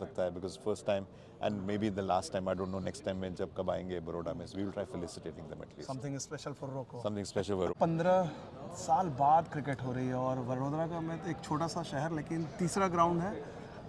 सकता है because first time and maybe the last time, I don't know next time में जब कब आएंगे बड़ौदा में, we will try felicitating them at least. Something special for रोको। Something special for 15 साल बाद क्रिकेट हो रही है और वडोदरा का मैं तो एक छोटा सा शहर लेकिन तीसरा ग्राउंड है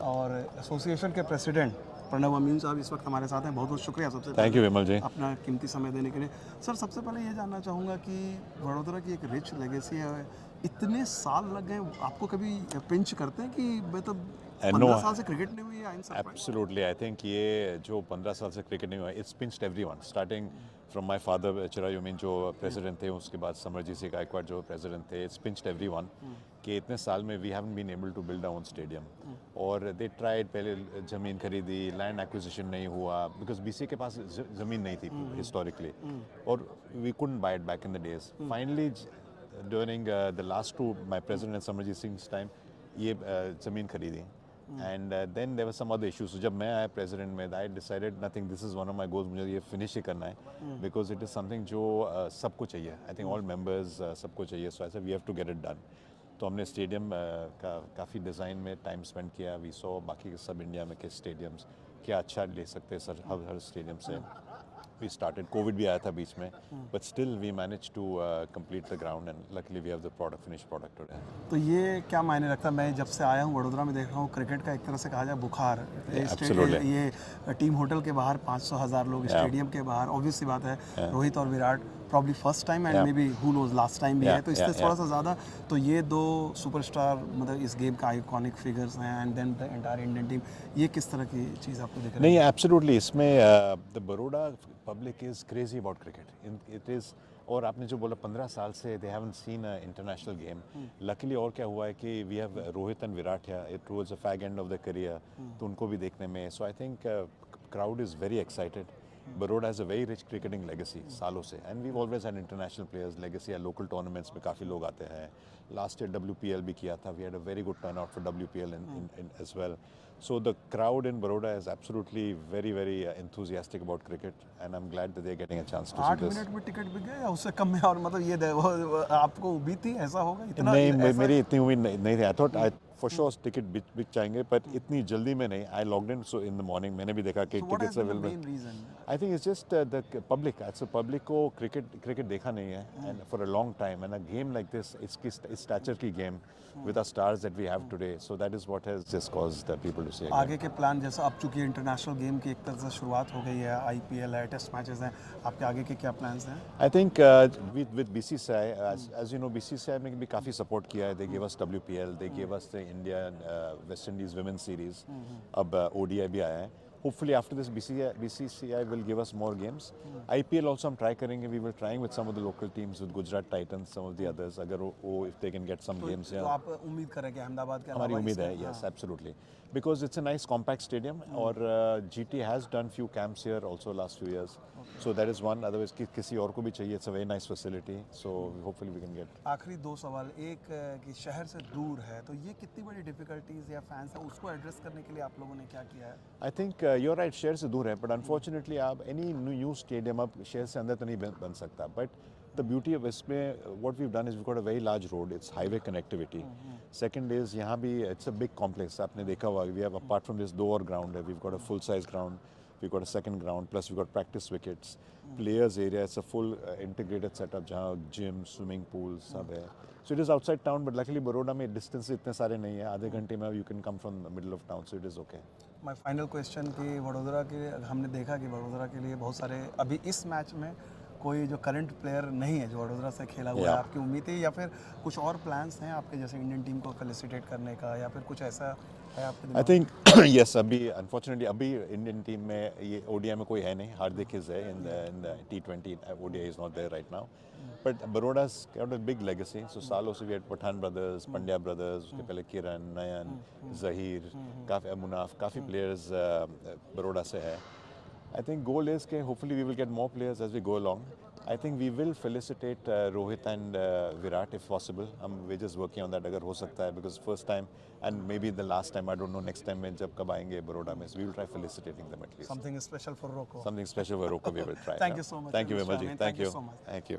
और एसोसिएशन के प्रेसिडेंट प्रणव अमीन साहब इस वक्त हमारे साथ हैं। बहुत बहुत शुक्रिया सबसे Thank you विमल जी। अपना कीमती समय देने के लिए। सर सबसे पहले ये जानना चाहूँगा कि वडोदरा की एक रिच लेगेसी है, इतने साल लग गए, आपको कभी पिंच करते हैं कि मतलब 15 साल से क्रिकेट नहीं हुई है? Absolutely, I think ये जो 15 साल से क्रिकेट नहीं हुआ, it's pinched everyone, starting from my father Chirayu mean जो प्रेसिडेंट थे, उसके बाद समरजीत सिंह गायकवाड़ जो प्रेसिडेंट थे, it's pinched everyone कि इतने साल में we haven't been able to build our own stadium और they tried, पहले ज़मीन खरीदी, लैंड एक्विजिशन नहीं हुआ because BC के पास ज़मीन नहीं थी historically और we couldn't buy it back in the days. Finally during the last two, my president and Samarjit Singh's time, ये ज़मीन खरीदी and then there were some other issues. So जब मैं आया president में, I decided nothing. This is one of my goals. मुझे ये finish ही करना है because it is something जो सबको चाहिए. I think all members सबको चाहिए. So I said we have to get it done. तो हमने स्टेडियम का काफ़ी डिज़ाइन में टाइम स्पेंड किया. वी सो बाकी सब इंडिया में के स्टेडियम्स क्या अच्छा ले सकते हैं सर हर स्टेडियम से. We started. COVID भी आया था बीच में, but still we managed to complete the ground and luckily we have the finished product today. तो ये क्या मायने रखता है? मैं जब से आया हूँ वडोदरा में देख रहा हूँ क्रिकेट का एक तरह से कहा जाए बुखार। ये टीम होटल के बाहर 500,000 लोग, स्टेडियम के बाहर ऑब्वियस सी बात है, रोहित और Virat probably first time and maybe who knows last time भी है, तो इससे थोड़ा सा ज़्यादा तो ये दो सुपरस्टार मतलब इस गेम का आइकॉनिक फिगर्स हैं and then the entire Indian team, ये किस तरह की चीज़ आपको दिख रही है? नहीं, एब्सोल्युटली इसमें the Baroda public is crazy about cricket. It is और आपने जो बोला 15 साल से they haven't seen a international game. Luckily और क्या हुआ है कि we have Rohit and Virat here. It was a fag end of the career, तो उनको भी देखने में. So I think crowd is very excited. Baroda has a very rich cricketing legacy सालों से and we've always had international players legacy या local tournaments में काफ़ी लोग आते हैं. Last year WPL भी किया था. We had a very good turnout for WPL in as well. So the crowd in Baroda is absolutely very very enthusiastic about cricket and I'm glad that they're getting a chance to see 8 this. Minute में ticket बिक गए या उससे कम में? और मतलब ये आपको उम्मीद थी ऐसा होगा? इतना नहीं, मेरी इतनी उम्मीद नहीं थी. I thought for sure ticket बिक जाएंगे पर इतनी जल्दी में नहीं. I logged in so in the morning. मैंने भी देखा कि tickets available. I think it's just the public. It's the public को cricket देखा नहीं है and for a long time and a game like this, it's stature की game with our stars that we have today. So that is what has just caused the people to say. आगे के plan जैसा अब चूंकि international game की एक तरह से शुरुआत हो गई है, IPL है, टेस्ट मैचेस हैं, आपके आगे के क्या प्लान्स हैं? I think with BCCI, as you know, BCCI ने भी काफ़ी सपोर्ट किया है. They gave us WPL, they gave us the India West Indies Women's Series. अब ODI भी आया है. Hopefully after this BCCI will give us more games. IPL also हम try करेंगे. We were trying with some of the local teams with Gujarat Titans, some of the others. अगर वो if they can get some games. तो आप उम्मीद करें कि अहमदाबाद के हमारी उम्मीद है. Yes, absolutely. Because it's a nice compact stadium और GT has done few camps here also last few years. So that is one. Otherwise किसी और को भी चाहिए. It's a very nice facility. So hopefully we can get. आखिरी दो सवाल. एक कि शहर से दूर है तो ये कितनी बड़ी डिफिकल्टीज या फैंस है उसको एड्रेस करने के लिए आप लोगों ने क्या किया है? I think you're right. शहर से दूर है, but unfortunately आप any new stadium अब शहर से अंदर तो नहीं बन सकता. But the beauty of इसमें what we've done is we've got a very large road. It's highway connectivity. Second is यहाँ भी it's a big complex. आपने देखा होगा. We have apart from this दो और ground है. We've got a full size ground. We've got a second ground. Plus we've got practice wickets. Players area. It's a full integrated setup जहाँ gym, swimming pool सब है. So it is outside town, but luckily Baroda में distance इतने सारे नहीं है. आधे घंटे में you can come from the middle of town. So it is okay. My final question कि वडोदरा के हमने देखा कि वडोदरा के लिए बहुत सारे अभी इस मैच में कोई जो करंट प्लेयर नहीं है जो वडोदरा से खेला हुआ है, आपकी उम्मीद है या फिर कुछ और प्लान्स हैं आपके जैसे इंडियन टीम को फेलिसिटेट करने का या फिर कुछ ऐसा है आपके दिमाग में? I think yes, अभी unfortunately अभी इंडियन टीम में ये ODI में कोई है नहीं. हार्दिक is है in the T20. ODI is not there right now. But Baroda's got a big legacy. So सालों से we had Pathan brothers, Pandya brothers, उसके पहले किरण, नयन, जहीर, काफ़ी मुनाफ, काफ़ी players बड़ौदा से है. I think goal is कि hopefully we will get more players as we go along. I think we will felicitate Rohit and Virat if possible. We're just working on that अगर हो सकता है because first time and maybe the last time, I don't know next time में जब कब आएंगे बड़ौदा में, so we will try felicitating them at least. Something special for Rocco. Something special for Rocco we will try. Thank you so much. Thank you Vimal ji. Thank you. So much. Thank you.